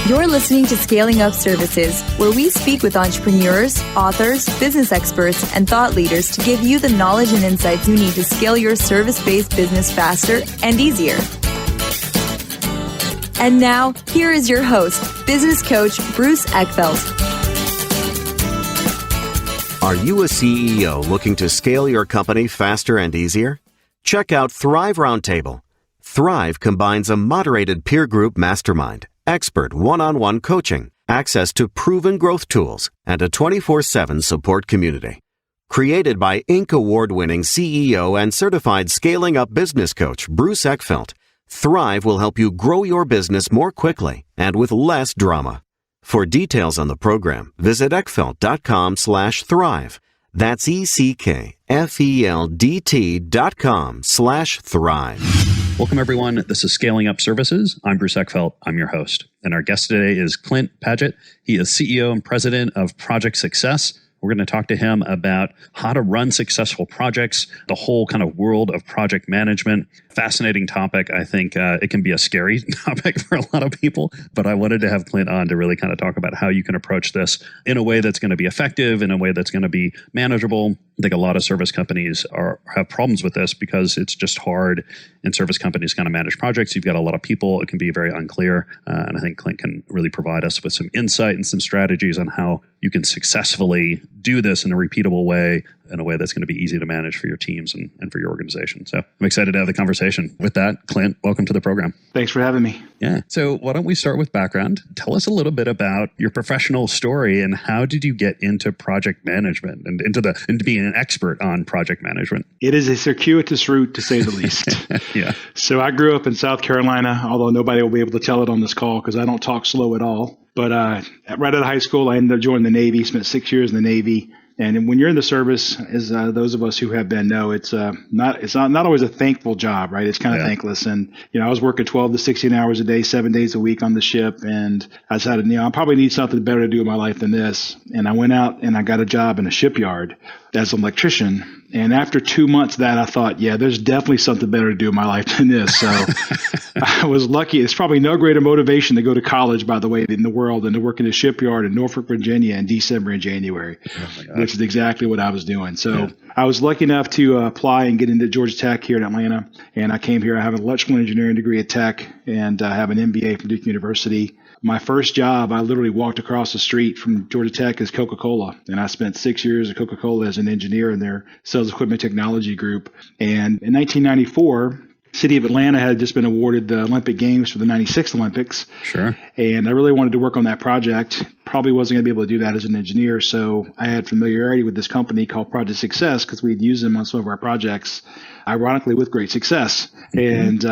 You're listening to Scaling Up Services, where we speak with entrepreneurs, authors, business experts, and thought leaders to give you the knowledge and insights you need to scale your service-based business faster and easier. And now, here is your host, business coach Bruce Eckfeldt. Are you a CEO looking to scale your company faster and easier? Check out Thrive Roundtable. Thrive combines a moderated peer group mastermind, expert one-on-one coaching, access to proven growth tools, and a 24/7 support community. Created by Inc. award-winning CEO and certified scaling up business coach Bruce Eckfeldt, Thrive will help you grow your business more quickly and with less drama. For details on the program, visit eckfeldt.com/thrive. That's ECKFELDT.com/thrive. Welcome, everyone. This is Scaling Up Services. I'm Bruce Eckfeldt. I'm your host. And our guest today is Clint Padgett. He is CEO and president of Project Success. We're going to talk to him about how to run successful projects, the whole kind of world of project management. Fascinating topic. I think it can be a scary topic for a lot of people, but I wanted to have Clint on to really kind of talk about how you can approach this in a way that's going to be effective, in a way that's going to be manageable. I think a lot of service companies have problems with this because it's just hard in service companies kind of manage projects. You've got a lot of people. It can be very unclear. And I think Clint can really provide us with some insight and some strategies on how you can successfully do this in a repeatable way, in a way that's going to be easy to manage for your teams and for your organization. So I'm excited to have the conversation. With that, Clint, welcome to the program. Thanks for having me. Yeah. So why don't we start with background? Tell us a little bit about your professional story and how did you get into project management and into being an expert on project management? It is a circuitous route, to say the least. Yeah. So I grew up in South Carolina, although nobody will be able to tell it on this call because I don't talk slow at all. But right out of high school, I ended up joining the Navy, spent 6 years in the Navy. And when you're in the service, as those of us who have been know, it's not always a thankful job, right? It's kind of thankless. And, I was working 12 to 16 hours a day, 7 days a week on the ship. And I decided, I probably need something better to do in my life than this. And I went out and I got a job in a shipyard as an electrician. And after 2 months of that, I thought, there's definitely something better to do in my life than this. So I was lucky. It's probably no greater motivation to go to college, by the way, in the world than to work in a shipyard in Norfolk, Virginia in December and January, which is exactly what I was doing. So I was lucky enough to apply and get into Georgia Tech here in Atlanta. And I came here. I have an electrical engineering degree at Tech and I have an MBA from Duke University. My first job, I literally walked across the street from Georgia Tech as Coca-Cola. And I spent 6 years at Coca-Cola as an engineer in their sales equipment technology group. And in 1994, City of Atlanta had just been awarded the Olympic Games for the 96 Olympics. Sure. And I really wanted to work on that project. Probably wasn't going to be able to do that as an engineer. So I had familiarity with this company called Project Success because we'd used them on some of our projects, ironically with great success. And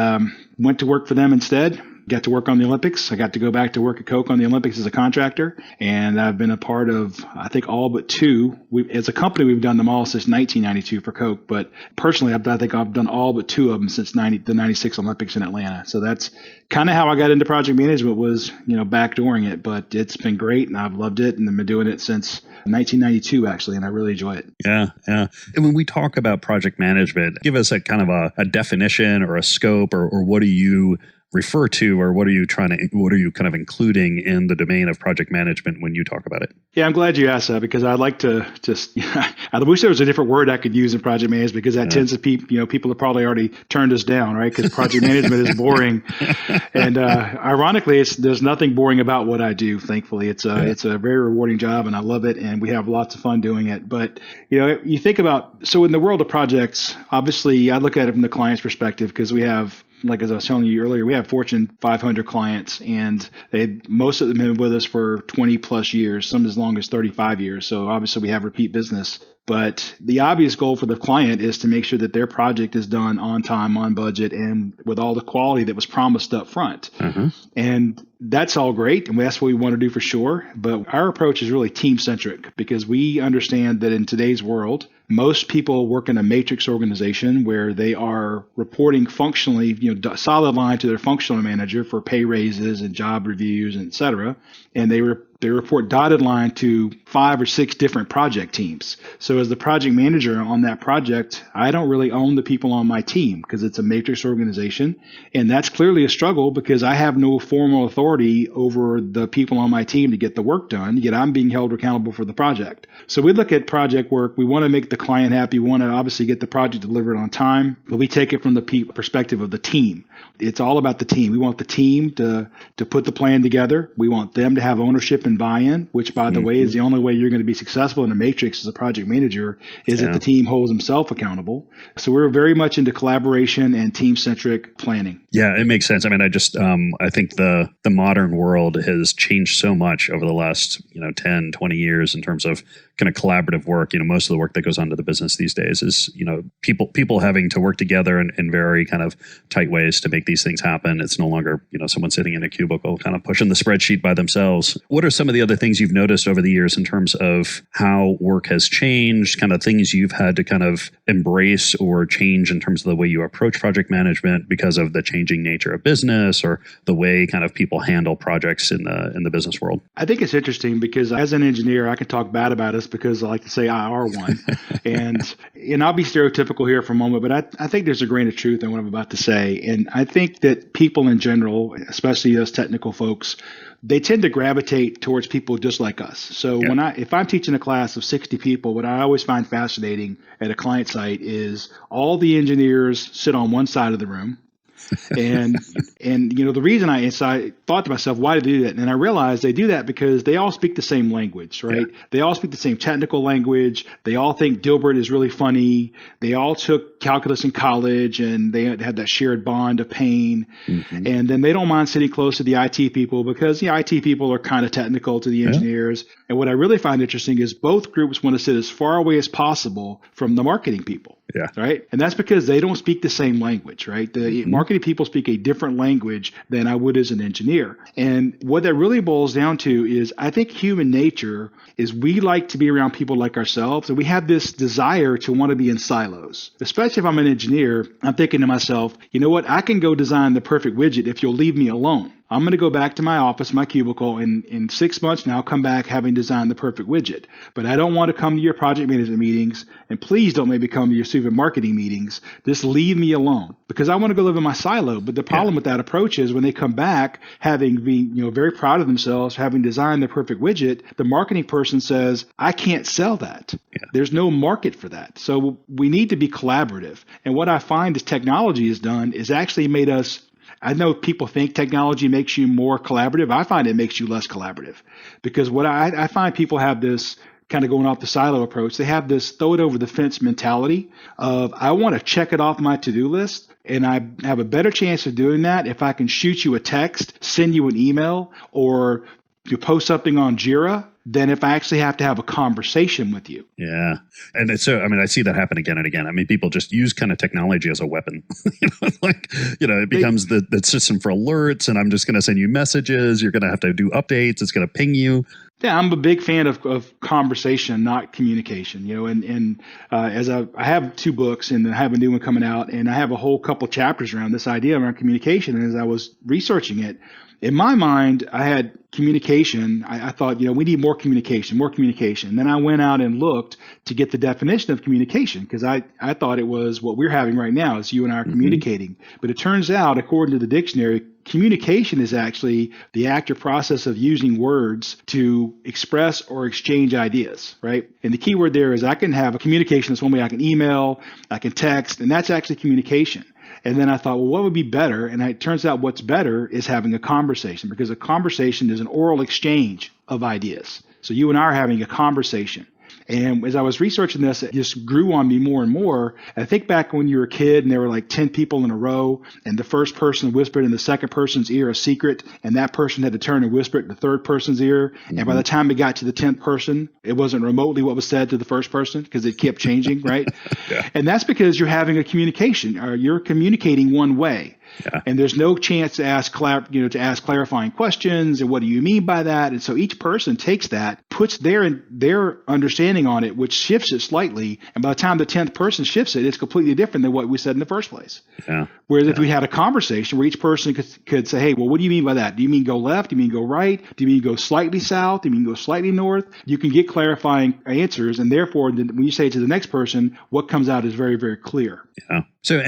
went to work for them instead. Got to work on the Olympics. I got to go back to work at Coke on the Olympics as a contractor. And I've been a part of, I think, all but two. As a company, we've done them all since 1992 for Coke. But personally, I think I've done all but two of them since the 96 Olympics in Atlanta. So that's kind of how I got into project management was, backdooring it. But it's been great and I've loved it. And I've been doing it since 1992, actually. And I really enjoy it. Yeah. And when we talk about project management, give us a kind of a definition or a scope or what do you refer to, or what are you kind of including in the domain of project management when you talk about it? Yeah, I'm glad you asked that because I'd like to just, I wish there was a different word I could use in project management because that tends to people have probably already turned us down, right? Because project management is boring. And ironically, there's nothing boring about what I do. Thankfully, it's a very rewarding job and I love it. And we have lots of fun doing it. But, you think about, so in the world of projects, obviously I look at it from the client's perspective because we have, like as I was telling you earlier, we have Fortune 500 clients, and most of them have been with us for 20 plus years, some as long as 35 years. So obviously we have repeat business. But the obvious goal for the client is to make sure that their project is done on time, on budget, and with all the quality that was promised up front. And that's all great, and that's what we want to do for sure. But our approach is really team-centric because we understand that in today's world, most people work in a matrix organization where they are reporting functionally, solid line to their functional manager for pay raises and job reviews, et cetera. And they report dotted line to 5 or 6 different project teams. So as the project manager on that project, I don't really own the people on my team because it's a matrix organization. And that's clearly a struggle because I have no formal authority over the people on my team to get the work done, yet I'm being held accountable for the project. So we look at project work. We want to make the client happy. We want to obviously get the project delivered on time, but we take it from the perspective of the team. It's all about the team. We want the team to put the plan together. We want them to have ownership and buy-in, which, by the way, is the only way you're going to be successful in a matrix as a project manager is if the team holds himself accountable. So we're very much into collaboration and team-centric planning. Yeah, it makes sense. I mean, I think the modern world has changed so much over the last, 10, 20 years in terms of kind of collaborative work. Most of the work that goes on to the business these days is, people having to work together in very kind of tight ways to make these things happen. It's no longer, someone sitting in a cubicle kind of pushing the spreadsheet by themselves. What are some of the other things you've noticed over the years in terms of how work has changed, kind of things you've had to kind of embrace or change in terms of the way you approach project management because of the changing nature of business or the way kind of people handle projects in the business world? I think it's interesting because as an engineer, I can talk bad about us because I like to say I are one. and I'll be stereotypical here for a moment, but I think there's a grain of truth in what I'm about to say. And I think that people in general, especially us technical folks, they tend to gravitate towards people just like us. So if I'm teaching a class of 60 people, what I always find fascinating at a client site is all the engineers sit on one side of the room. and the reason I thought to myself, why do they do that? And I realized they do that because they all speak the same language, right? Yeah. They all speak the same technical language. They all think Dilbert is really funny. They all took calculus in college and they had that shared bond of pain. Mm-hmm. And then they don't mind sitting close to the IT people because IT people are kind of technical to the engineers. Yeah. And what I really find interesting is both groups want to sit as far away as possible from the marketing people. Yeah. Right. And that's because they don't speak the same language, right? The marketing people speak a different language than I would as an engineer. And what that really boils down to is I think human nature is we like to be around people like ourselves. And we have this desire to want to be in silos, especially if I'm an engineer. I'm thinking to myself, you know what? I can go design the perfect widget if you'll leave me alone. I'm going to go back to my office, my cubicle, and in 6 months now, come back having designed the perfect widget. But I don't want to come to your project management meetings, and please don't maybe come to your super marketing meetings. Just leave me alone because I want to go live in my silo. But the problem with that approach is when they come back, having been very proud of themselves, having designed the perfect widget, the marketing person says, I can't sell that. Yeah. There's no market for that. So we need to be collaborative. And what I find is technology has done is actually made us. I know people think technology makes you more collaborative. I find it makes you less collaborative because what I find people have this kind of going off the silo approach. They have this throw it over the fence mentality of I want to check it off my to-do list. And I have a better chance of doing that if I can shoot you a text, send you an email, or you post something on Jira than if I actually have to have a conversation with you. Yeah. And I see that happen again and again. I mean, people just use kind of technology as a weapon. It becomes the system for alerts, and I'm just going to send you messages. You're going to have to do updates. It's going to ping you. Yeah, I'm a big fan of conversation, not communication. As I have 2 books and I have a new one coming out, and I have a whole couple chapters around this idea around communication. And as I was researching it, in my mind, I had communication. I thought, we need more communication. Then I went out and looked to get the definition of communication because I thought it was what we're having right now is you and I are communicating. But it turns out, according to the dictionary, communication is actually the act or process of using words to express or exchange ideas, right? And the key word there is I can have a communication. That's one way I can email, I can text, and that's actually communication. And then I thought, well, what would be better? And it turns out what's better is having a conversation because a conversation is an oral exchange of ideas. So you and I are having a conversation. And as I was researching this, it just grew on me more and more. And I think back when you were a kid and there were like 10 people in a row and the first person whispered in the second person's ear a secret and that person had to turn and whisper it in the third person's ear. Mm-hmm. And by the time it got to the 10th person, it wasn't remotely what was said to the first person because it kept changing, right? Yeah. And that's because you're having a communication or you're communicating one way. Yeah. And there's no chance to ask clarifying questions and what do you mean by that? And so each person takes that, puts their understanding on it, which shifts it slightly. And by the time the 10th person shifts it, it's completely different than what we said in the first place. Yeah. Whereas if we had a conversation where each person could say, hey, well, what do you mean by that? Do you mean go left? Do you mean go right? Do you mean go slightly south? Do you mean go slightly north? You can get clarifying answers. And therefore, when you say it to the next person, what comes out is very, very clear. Yeah. So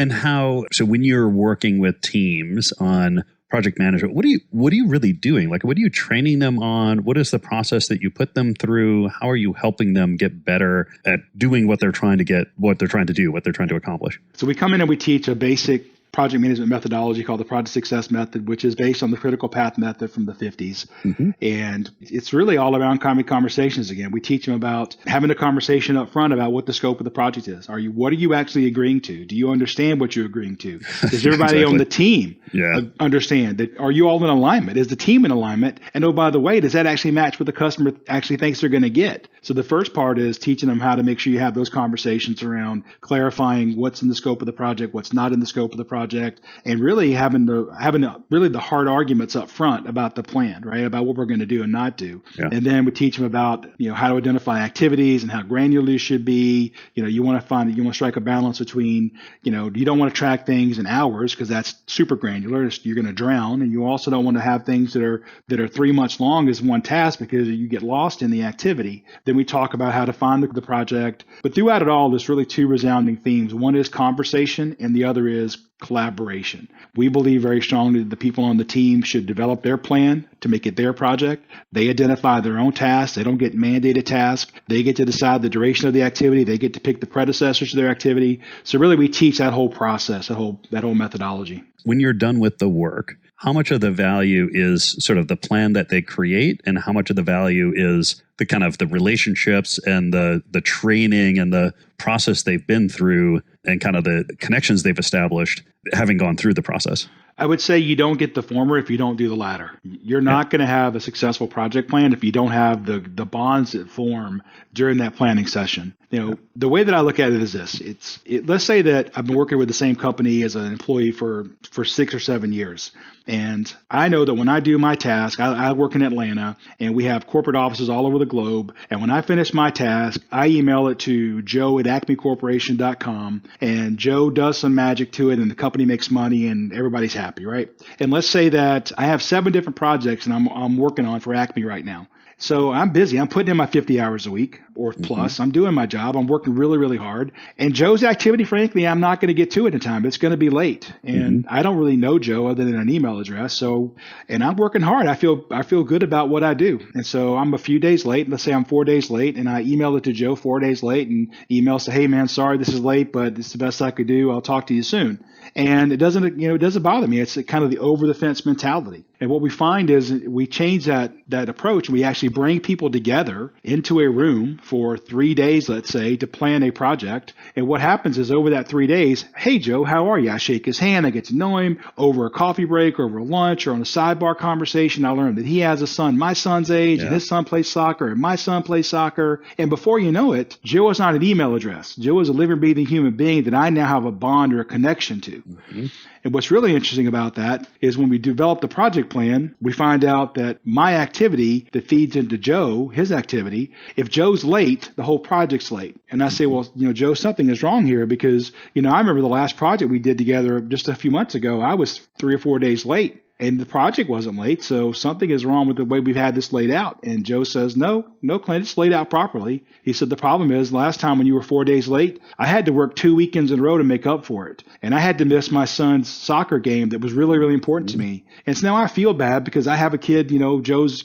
when you're working with teams on project management, what are you really doing? Like, what are you training them on? What is the process that you put them through? How are you helping them get better at doing what they're trying to do, what they're trying to accomplish? So we come in and we teach a basic project management methodology called the Project Success Method, which is based on the critical path method from the 50s. Mm-hmm. And it's really all around conversations again. We teach them about having a conversation up front about what the scope of the project is. What are you actually agreeing to? Do you understand what you're agreeing to? Does everybody exactly. on the team understand that? Are you all in alignment? Is the team in alignment? And oh, by the way, does that actually match what the customer actually thinks they're going to get? So the first part is teaching them how to make sure you have those conversations around clarifying what's in the scope of the project, what's not in the scope of the project, and really having the hard arguments up front about the plan, right? About what we're going to do and not do. Yeah. And then we teach them about, how to identify activities and how granular you should be. You want to strike a balance between, you don't want to track things in hours because that's super granular. You're going to drown. And you also don't want to have things that are 3 months long as one task because you get lost in the activity. Then we talk about how to find the project. But throughout it all, there's really two resounding themes. One is conversation and the other is collaboration. We believe very strongly that the people on the team should develop their plan to make it their project. They identify their own tasks. They don't get mandated tasks. They get to decide the duration of the activity. They get to pick the predecessors to their activity. So really we teach that whole process, that whole methodology. When you're done with the work, how much of the value is sort of the plan that they create, and how much of the value is the kind of the relationships and the training and the process they've been through and kind of the connections they've established having gone through the process? I would say you don't get the former if you don't do the latter. You're not going to have a successful project plan if you don't have the bonds that form during that planning session. The way that I look at it is this. Let's say that I've been working with the same company as an employee for 6 or 7 years. And I know that when I do my task, I work in Atlanta and we have corporate offices all over the globe. And when I finish my task, I email it to joe@acmecorporation.com, and Joe does some magic to it and the company makes money and everybody's happy, right? And let's say that I have 7 different projects and I'm working on for Acme right now. So I'm busy. I'm putting in my 50 hours a week or plus. Mm-hmm. I'm doing my job. I'm working really, really hard. And Joe's activity, frankly, I'm not going to get to it in time. It's going to be late. And I don't really know Joe other than an email address. And I'm working hard. I feel good about what I do. And so I'm a few days late. Let's say I'm 4 days late, and I email it to Joe 4 days late and email say, hey man, sorry this is late, but it's the best I could do. I'll talk to you soon. And it doesn't bother me. It's kind of the over the fence mentality. And what we find is we change that approach, and we actually bring people together into a room for 3 days, let's say, to plan a project. And what happens is over that 3 days, hey, Joe, how are you? I shake his hand. I get to know him over a coffee break, over lunch, or on a sidebar conversation. I learn that he has a son my son's age, and his son plays soccer, and my son plays soccer. And before you know it, Joe is not an email address. Joe is a living, breathing human being that I now have a bond or a connection to. Mm-hmm. And what's really interesting about that is when we develop the project plan, we find out that my activity that feeds into Joe, his activity, if Joe's late, the whole project's late. And I say, well, Joe, something is wrong here because, I remember the last project we did together just a few months ago, I was 3 or 4 days late. And the project wasn't late, so something is wrong with the way we've had this laid out. And Joe says, no, Clint, it's laid out properly. He said, the problem is last time when you were 4 days late, I had to work 2 weekends in a row to make up for it. And I had to miss my son's soccer game that was really, really important to me. And so now I feel bad because I have a kid, Joe's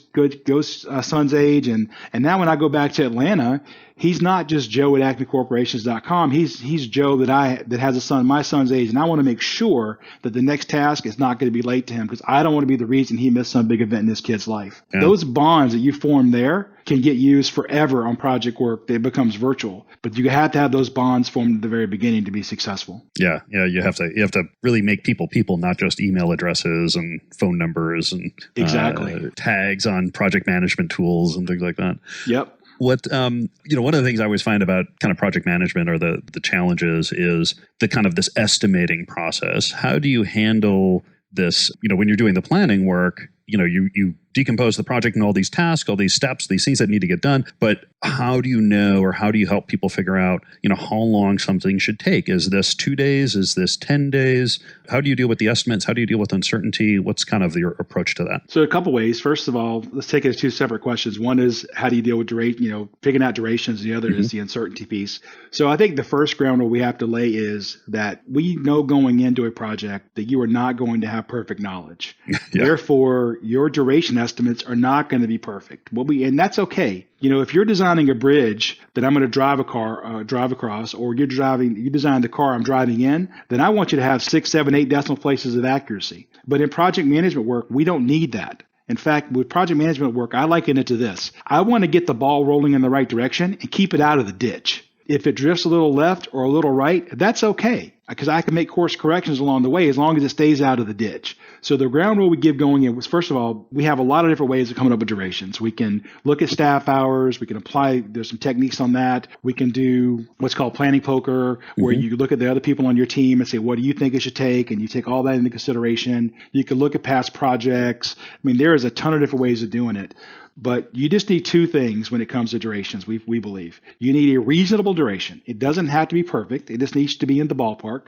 son's age. And now when I go back to Atlanta, he's not just Joe at acmecorporations.com. He's Joe that has a son my son's age, and I want to make sure that the next task is not going to be late to him because I don't want to be the reason he missed some big event in his kid's life. Yeah. Those bonds that you form there can get used forever on project work. It becomes virtual, but you have to have those bonds formed at the very beginning to be successful. Yeah, you have to really make people, not just email addresses and phone numbers and exactly tags on project management tools and things like that. Yep. What, one of the things I always find about kind of project management or the challenges is the kind of this estimating process. How do you handle this, when you're doing the planning work, you decompose the project in all these tasks, all these steps, these things that need to get done. But how do you know, or how do you help people figure out, how long something should take? Is this 2 days? Is this 10 days? How do you deal with the estimates? How do you deal with uncertainty? What's kind of your approach to that? So a couple ways. First of all, let's take it as two separate questions. One is how do you deal with duration, figuring out durations. The other is the uncertainty piece. So I think the first ground rule we have to lay is that we know going into a project that you are not going to have perfect knowledge. Therefore, your duration estimates are not going to be perfect. And that's okay. If you're designing a bridge that I'm going to drive across, or you designed the car I'm driving in, then I want you to have 6, 7, 8 decimal places of accuracy. But in project management work, we don't need that. In fact, with project management work, I liken it to this. I want to get the ball rolling in the right direction and keep it out of the ditch. If it drifts a little left or a little right, that's okay, because I can make course corrections along the way as long as it stays out of the ditch. So the ground rule we give going in was, first of all, we have a lot of different ways of coming up with durations. We can look at staff hours. We can apply, there's some techniques on that. We can do what's called planning poker, where you look at the other people on your team and say, what do you think it should take? And you take all that into consideration. You can look at past projects. There is a ton of different ways of doing it. But you just need two things when it comes to durations, we believe. You need a reasonable duration. It doesn't have to be perfect. It just needs to be in the ballpark.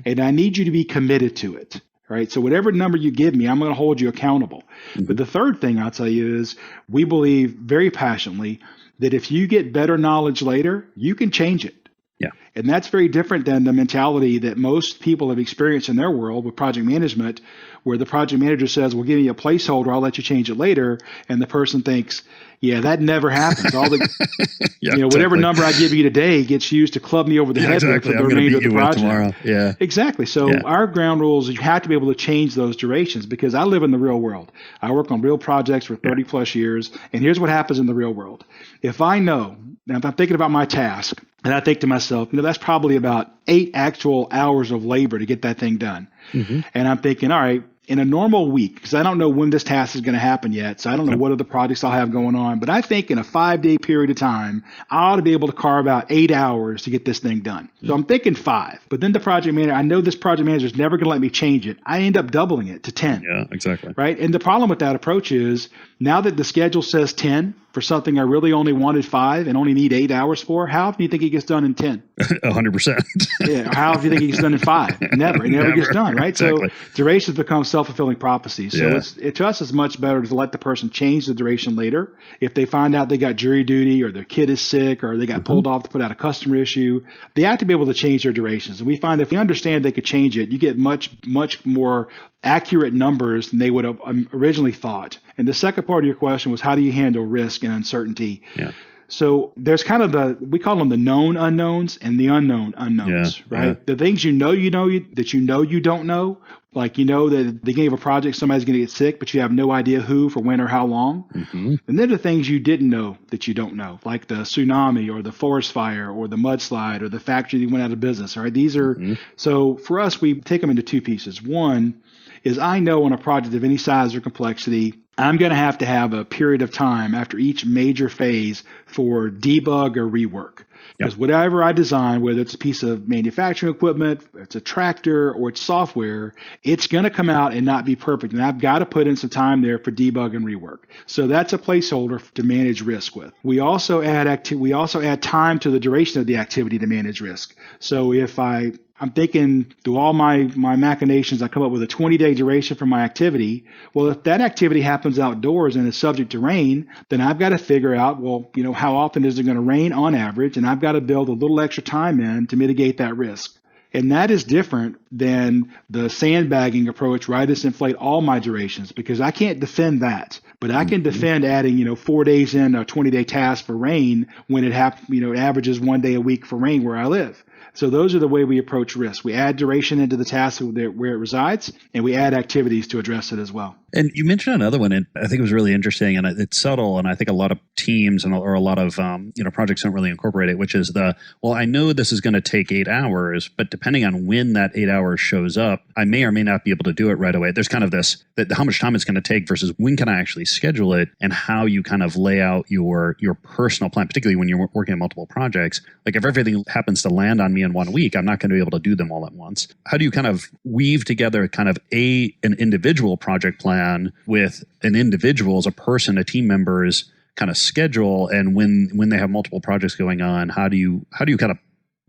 And I need you to be committed to it. Right? So whatever number you give me, I'm going to hold you accountable. But the third thing I'll tell you is we believe very passionately that if you get better knowledge later, you can change it. Yeah. And that's very different than the mentality that most people have experienced in their world with project management, where the project manager says, we'll give you a placeholder, I'll let you change it later. And the person thinks, yeah, that never happens. All the, whatever number I give you today gets used to club me over the head for the remainder of the project. Tomorrow. Yeah. Exactly. So our ground rules is you have to be able to change those durations, because I live in the real world. I work on real projects for 30 plus years. And here's what happens in the real world. If I know, now if I'm thinking about my task, and I think to myself, that's probably about 8 actual hours of labor to get that thing done. And I'm thinking, all right, in a normal week, because I don't know when this task is going to happen yet, so I don't know what other projects I'll have going on, but I think in a 5-day period of time, I ought to be able to carve out 8 hours to get this thing done. So I'm thinking 5, but then the project manager, I know this project manager is never going to let me change it. I end up doubling it to 10. Yeah, exactly. Right? And the problem with that approach is, now that the schedule says 10 for something I really only wanted 5 and only need 8 hours for, how often do you think it gets done in 10? 100%. Yeah. How often do you think it gets done in 5? Never. It never gets done, right? Exactly. So durations become self-fulfilling prophecies. So to us, it's much better to let the person change the duration later. If they find out they got jury duty, or their kid is sick, or they got pulled off to put out a customer issue, they have to be able to change their durations. And we find if you understand they could change it, you get much, much more accurate numbers than they would have originally thought. And the second part of your question was, how do you handle risk and uncertainty? Yeah. So there's kind of we call them the known unknowns and the unknown unknowns, right? Yeah. The things you don't know, like that at the beginning of a project, somebody's going to get sick, but you have no idea who, for when, or how long. And then the things you didn't know that you don't know, like the tsunami or the forest fire or the mudslide or the factory that went out of business, all right? These are, so for us, we take them into two pieces. One is, I know on a project of any size or complexity, I'm going to have a period of time after each major phase for debug or rework. Because whatever I design, whether it's a piece of manufacturing equipment, it's a tractor, or it's software, it's going to come out and not be perfect. And I've got to put in some time there for debug and rework. So that's a placeholder to manage risk with. We also add time to the duration of the activity to manage risk. So if I'm thinking through all my machinations, I come up with a 20-day duration for my activity. Well, if that activity happens outdoors and is subject to rain, then I've got to figure out, how often is it going to rain on average? And I've got to build a little extra time in to mitigate that risk. And that is different than the sandbagging approach where I just inflate all my durations, because I can't defend that. But I can defend adding, 4 days in a 20-day task for rain when it averages 1 day a week for rain where I live. So those are the way we approach risk. We add duration into the task where it resides, and we add activities to address it as well. And you mentioned another one, and I think it was really interesting, and it's subtle, and I think a lot of teams or a lot of projects don't really incorporate it, which is I know this is going to take 8 hours, but depending on when that 8 hours shows up, I may or may not be able to do it right away. There's kind of this, that how much time it's going to take versus when can I actually schedule it, and how you kind of lay out your personal plan, particularly when you're working on multiple projects. Like if everything happens to land on on me in 1 week. I'm not going to be able to do them all at once. How do you kind of weave together kind of an individual project plan with an individual as a person, a team member's kind of schedule, and when they have multiple projects going on, how do you kind of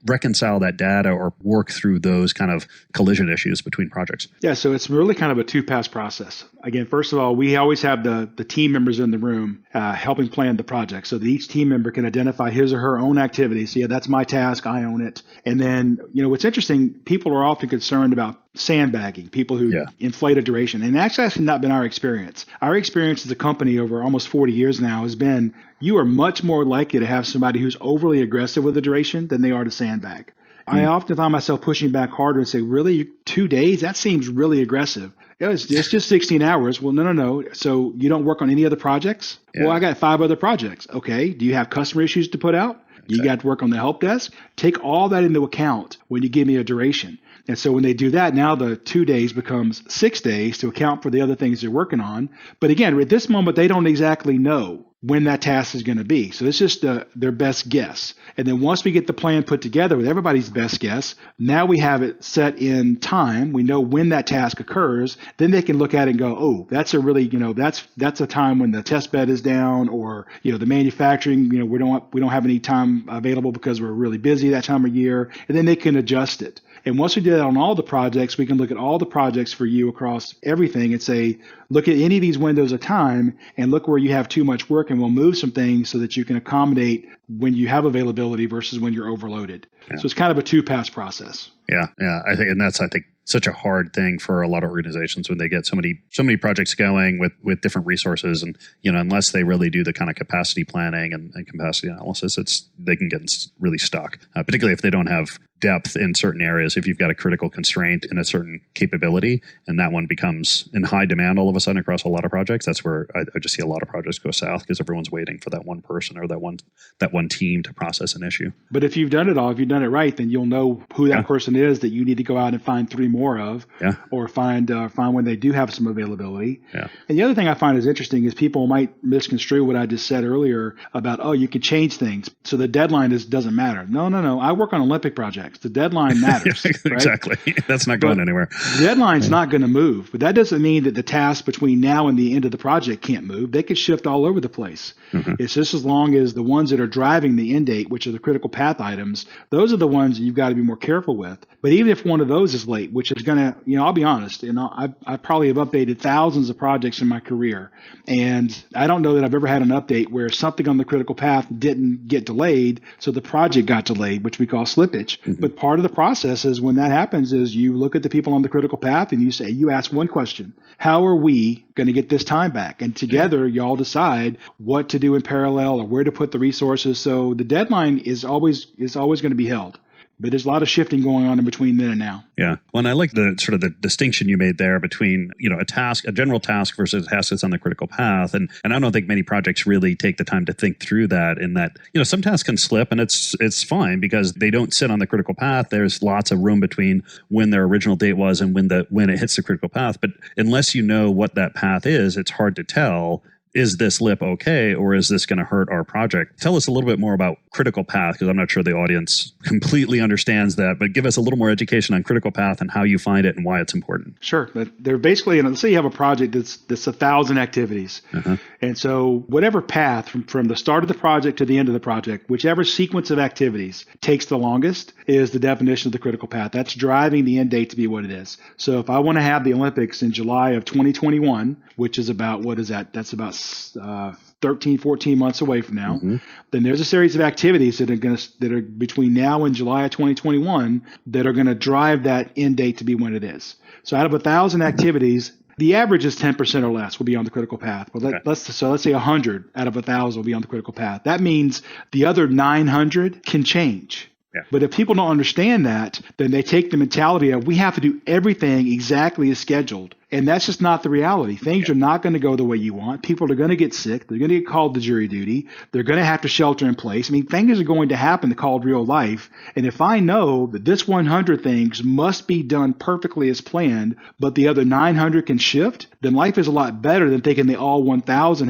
reconcile that data or work through those kind of collision issues between projects? Yeah, so it's really kind of a two-pass process. Again, first of all, we always have the team members in the room helping plan the project so that each team member can identify his or her own activities. So yeah, that's my task, I own it. And then, what's interesting, people are often concerned about sandbagging, people who inflate a duration. And actually, that's not been our experience. Our experience as a company over almost 40 years now has been you are much more likely to have somebody who's overly aggressive with the duration than they are to sandbag. I often find myself pushing back harder and say, really, 2 days? That seems really aggressive. It's just 16 hours. Well, no. So you don't work on any other projects? Yeah. Well, I got 5 other projects. Okay. Do you have customer issues to put out? You got to work on the help desk. Take all that into account when you give me a duration. And so when they do that, now the 2 days becomes 6 days to account for the other things they're working on. But again, at this moment, they don't exactly know when that task is going to be. So it's just their best guess. And then once we get the plan put together with everybody's best guess, now we have it set in time. We know when that task occurs. Then they can look at it and go, oh, that's a really, that's a time when the test bed is down, or, the manufacturing, we don't have any time available because we're really busy that time of year. And then they can adjust it. And once we do that on all the projects, we can look at all the projects for you across everything and say, look at any of these windows of time and look where you have too much work, and we'll move some things so that you can accommodate when you have availability versus when you're overloaded. Yeah. So it's kind of a two-pass process. Yeah. I think that's such a hard thing for a lot of organizations when they get so many projects going with different resources, and unless they really do the kind of capacity planning and capacity analysis, they can get really stuck, particularly if they don't have depth in certain areas. If you've got a critical constraint in a certain capability and that one becomes in high demand all of a sudden across a lot of projects, that's where I just see a lot of projects go south because everyone's waiting for that one person or that one team to process an issue. But if you've done it all, if you've done it right, then you'll know who that person is that you need to go out and find 3 more of, or find when they do have some availability. Yeah. And the other thing I find is interesting is people might misconstrue what I just said earlier about, you can change things, so the deadline doesn't matter. No. I work on Olympic projects. The deadline matters. Exactly. Right? That's not going anywhere. The deadline's not going to move, but that doesn't mean that the tasks between now and the end of the project can't move. They could shift all over the place. Mm-hmm. It's just as long as the ones that are driving the end date, which are the critical path items, those are the ones that you've got to be more careful with. But even if one of those is late, which is going to, I'll be honest, I probably have updated thousands of projects in my career, and I don't know that I've ever had an update where something on the critical path didn't get delayed, so the project got delayed, which we call slippage. Mm-hmm. But part of the process is when that happens is you look at the people on the critical path and you ask one question: how are we going to get this time back? And together y'all decide what to do in parallel or where to put the resources. So the deadline is always going to be held. But there's a lot of shifting going on in between then and now. Yeah. Well, and I like the sort of the distinction you made there between, a general task versus a task that's on the critical path. And I don't think many projects really take the time to think through that, in that, some tasks can slip, and it's fine because they don't sit on the critical path. There's lots of room between when their original date was and when it hits the critical path. But unless you know what that path is, it's hard to tell. Is this lip okay, or is this going to hurt our project? Tell us a little bit more about critical path, because I'm not sure the audience completely understands that, but give us a little more education on critical path and how you find it and why it's important. Sure. They're basically, let's say you have a project that's 1,000 activities. Uh-huh. And so whatever path from the start of the project to the end of the project, whichever sequence of activities takes the longest is the definition of the critical path. That's driving the end date to be what it is. So if I want to have the Olympics in July of 2021, which is about, what is that? That's about 13, 14 months away from now, mm-hmm. Then there's a series of activities that are between now and July of 2021 that are going to drive that end date to be when it is. So out of 1,000 activities, the average is 10% or less will be on the critical path. But let's say 100 out of 1,000 will be on the critical path. That means the other 900 can change. Yeah. But if people don't understand that, then they take the mentality of we have to do everything exactly as scheduled. And that's just not the reality. Things are not going to go the way you want. People are going to get sick. They're going to get called to jury duty. They're going to have to shelter in place. I mean, things are going to happen called real life. And if I know that this 100 things must be done perfectly as planned, but the other 900 can shift, then life is a lot better than thinking they all 1,000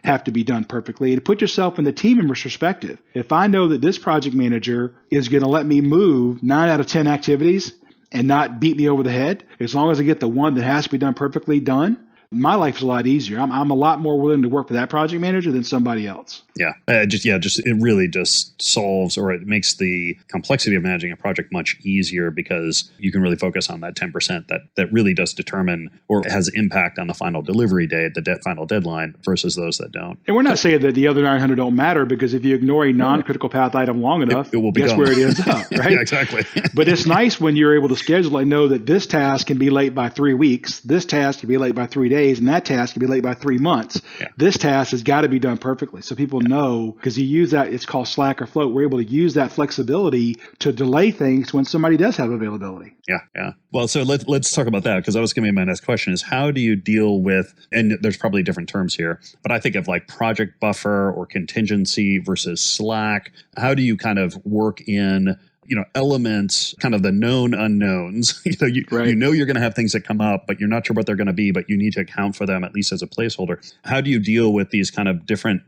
have to be done perfectly. And put yourself in the team member's perspective. If I know that this project manager is going to let me move 9 out of 10 activities and not beat me over the head, as long as I get the one that has to be done perfectly done, my life is a lot easier. I'm a lot more willing to work for that project manager than somebody else. Yeah. It really just solves, or it makes the complexity of managing a project much easier, because you can really focus on that 10% that really does determine or has impact on the final delivery date, the final deadline, versus those that don't. And we're not saying that the other 900 don't matter, because if you ignore a non-critical path item long enough, it will be guess where it ends up, right? Yeah, exactly. But it's nice when you're able to schedule and know that this task can be late by 3 weeks, this task can be late by 3 days, and that task can be late by 3 months. Yeah. This task has got to be done perfectly. So people know, because you use that, it's called slack or float. We're able to use that flexibility to delay things when somebody does have availability. Yeah. Well, so let's talk about that, because that was going to be my next question, is how do you deal with, and there's probably different terms here, but I think of like project buffer or contingency versus slack. How do you kind of work in elements, kind of the known unknowns? You know you're going to have things that come up, but you're not sure what they're going to be, but you need to account for them at least as a placeholder. How do you deal with these kind of different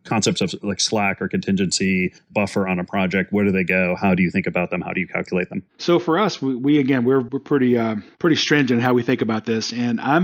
concepts of like slack or contingency, buffer on a project? Where do they go? How do you think about them? How do you calculate them? So for us, we're pretty stringent in how we think about this, and I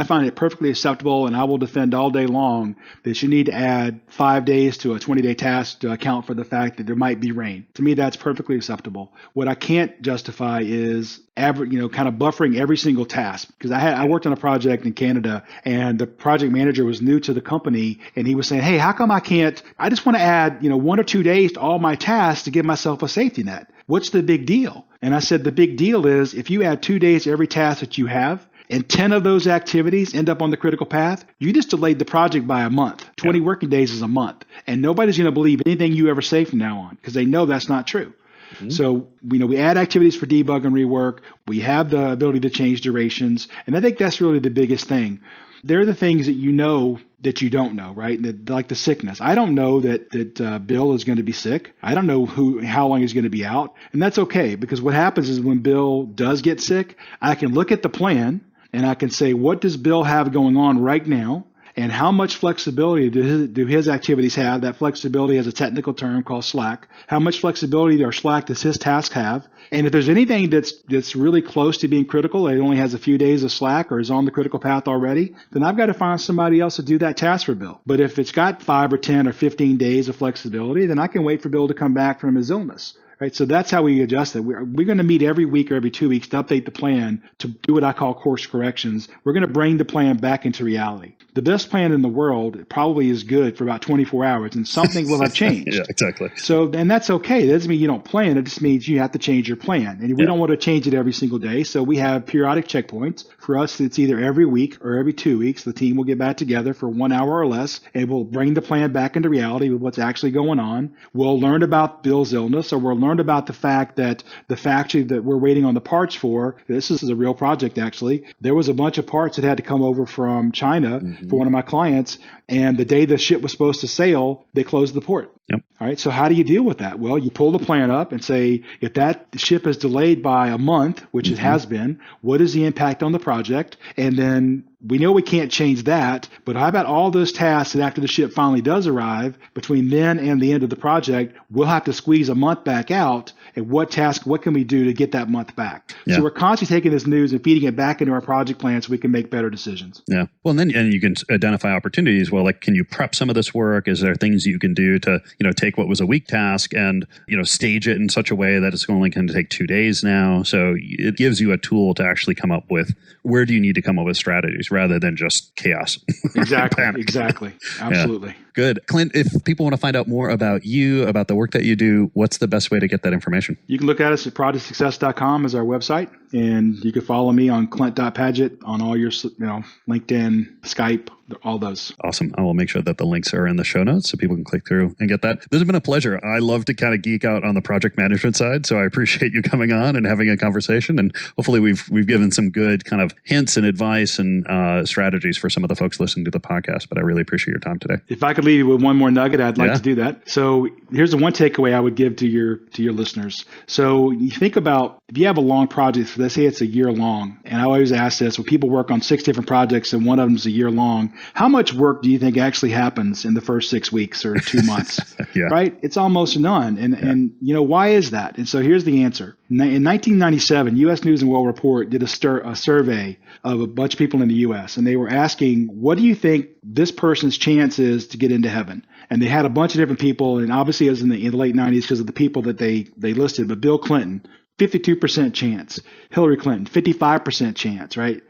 find it perfectly acceptable, and I will defend all day long that you need to add 5 days to a 20-day task to account for the fact that there might be rain. To me, that's perfectly acceptable. What I can't justify is kind of buffering every single task, because I worked on a project in Canada, and the project manager was new to the company, and he was saying, "Hey, how come I just want to add 1 or 2 days to all my tasks to give myself a safety net? What's the big deal?" And I said, the big deal is if you add 2 days to every task that you have, and 10 of those activities end up on the critical path, you just delayed the project by a month. 20 working days is a month. And nobody's going to believe anything you ever say from now on, because they know that's not true. Mm-hmm. So, we add activities for debug and rework. We have the ability to change durations. And I think that's really the biggest thing. There are the things that you know that you don't know, right? Like the sickness. I don't know that Bill is going to be sick. I don't know how long he's going to be out. And that's okay, because what happens is when Bill does get sick, I can look at the plan and I can say, what does Bill have going on right now? And how much flexibility do his activities have? That flexibility has a technical term called slack. How much flexibility or slack does his task have? And if there's anything that's really close to being critical, it only has a few days of slack or is on the critical path already, then I've got to find somebody else to do that task for Bill. But if it's got 5 or 10 or 15 days of flexibility, then I can wait for Bill to come back from his illness. Right, so that's how we adjust it. We're going to meet every week or every 2 weeks to update the plan to do what I call course corrections. We're going to bring the plan back into reality. The best plan in the world probably is good for about 24 hours, and something will have changed. Yeah, exactly. So, and that's okay. That doesn't mean you don't plan. It just means you have to change your plan. And we don't want to change it every single day. So we have periodic checkpoints. For us, it's either every week or every 2 weeks. The team will get back together for 1 hour or less, and we'll bring the plan back into reality with what's actually going on. We'll learn about Bill's illness, or we'll learn about the fact that the factory that we're waiting on the parts for, this is a real project actually, there was a bunch of parts that had to come over from China for one of my clients, and the day the ship was supposed to sail, they closed the port. Yep. All right. So how do you deal with that? Well, you pull the plan up and say, if that ship is delayed by a month, which it has been, what is the impact on the project? And then we know we can't change that, but how about all those tasks that after the ship finally does arrive, between then and the end of the project, we'll have to squeeze a month back out. And what can we do to get that month back? Yeah. So we're constantly taking this news and feeding it back into our project plan so we can make better decisions. Yeah. Well, and then you can identify opportunities. Well, like, can you prep some of this work? Is there things you can do to, take what was a week task and, stage it in such a way that it's only going to take 2 days now? So it gives you a tool to actually come up with, where do you need to come up with strategies rather than just chaos. Exactly. Absolutely. Yeah. Good. Clint, if people want to find out more about you, about the work that you do, what's the best way to get that information? You can look at us at projectsuccess.com as our website. And you can follow me on Clint.Padgett on all your, LinkedIn, Skype, all those. Awesome. I will make sure that the links are in the show notes so people can click through and get that. This has been a pleasure. I love to kind of geek out on the project management side, so I appreciate you coming on and having a conversation. And hopefully we've given some good kind of hints and advice and strategies for some of the folks listening to the podcast. But I really appreciate your time today. If I could leave you with one more nugget, I'd like to do that. So here's the one takeaway I would give to your listeners. So you think about if you have a long project, let's say it's a year long, and I always ask this: when people work on 6 different projects and one of them is a year long, how much work do you think actually happens in the first 6 weeks or 2 months? Right? It's almost none. And why is that? And so here's the answer. In 1997, U.S. News and World Report did a survey of a bunch of people in the U.S., and they were asking, what do you think this person's chance is to get into heaven? And they had a bunch of different people, and obviously it was in the late 90s because of the people that they listed, but Bill Clinton, 52% chance. Hillary Clinton, 55% chance, right?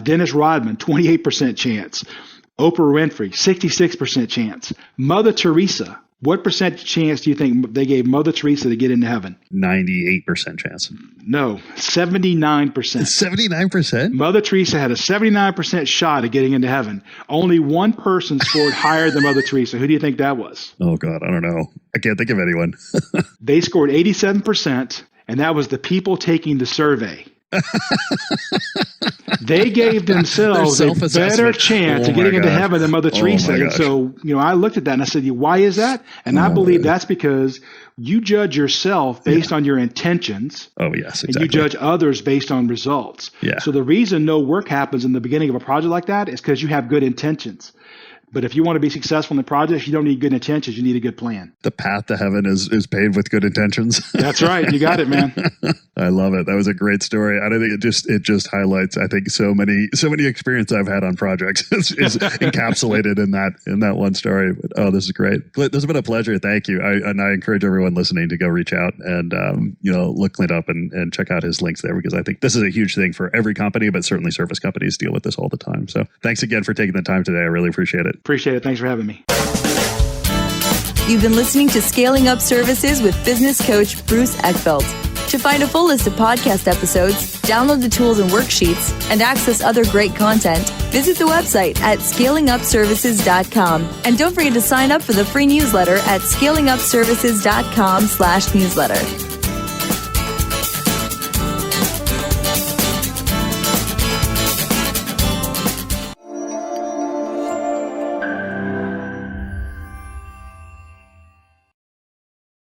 Dennis Rodman, 28% chance. Oprah Winfrey, 66% chance. Mother Teresa, what percent chance do you think they gave Mother Teresa to get into heaven? 98% chance. No, 79%. 79%? Mother Teresa had a 79% shot at getting into heaven. Only one person scored higher than Mother Teresa. Who do you think that was? Oh, God, I don't know. I can't think of anyone. They scored 87%, and that was the people taking the survey. They gave themselves a better chance of getting into heaven than Mother Teresa. And so, I looked at that and I said, why is that? And I believe that's because you judge yourself based on your intentions. Oh, yes, exactly. And you judge others based on results. Yeah. So the reason no work happens in the beginning of a project like that is because you have good intentions. But if you want to be successful in the project, you don't need good intentions. You need a good plan. The path to heaven is paved with good intentions. That's right. You got it, man. I love it. That was a great story. I think it just highlights, I think, so many experience I've had on projects is encapsulated in that one story. But, this is great. Clint, this has been a pleasure. Thank you. I encourage everyone listening to go reach out and look Clint up and check out his links there, because I think this is a huge thing for every company, but certainly service companies deal with this all the time. So thanks again for taking the time today. I really appreciate it. Appreciate it. Thanks for having me. You've been listening to Scaling Up Services with business coach Bruce Eckfeldt. To find a full list of podcast episodes, download the tools and worksheets, and access other great content, visit the website at scalingupservices.com. And don't forget to sign up for the free newsletter at scalingupservices.com/newsletter.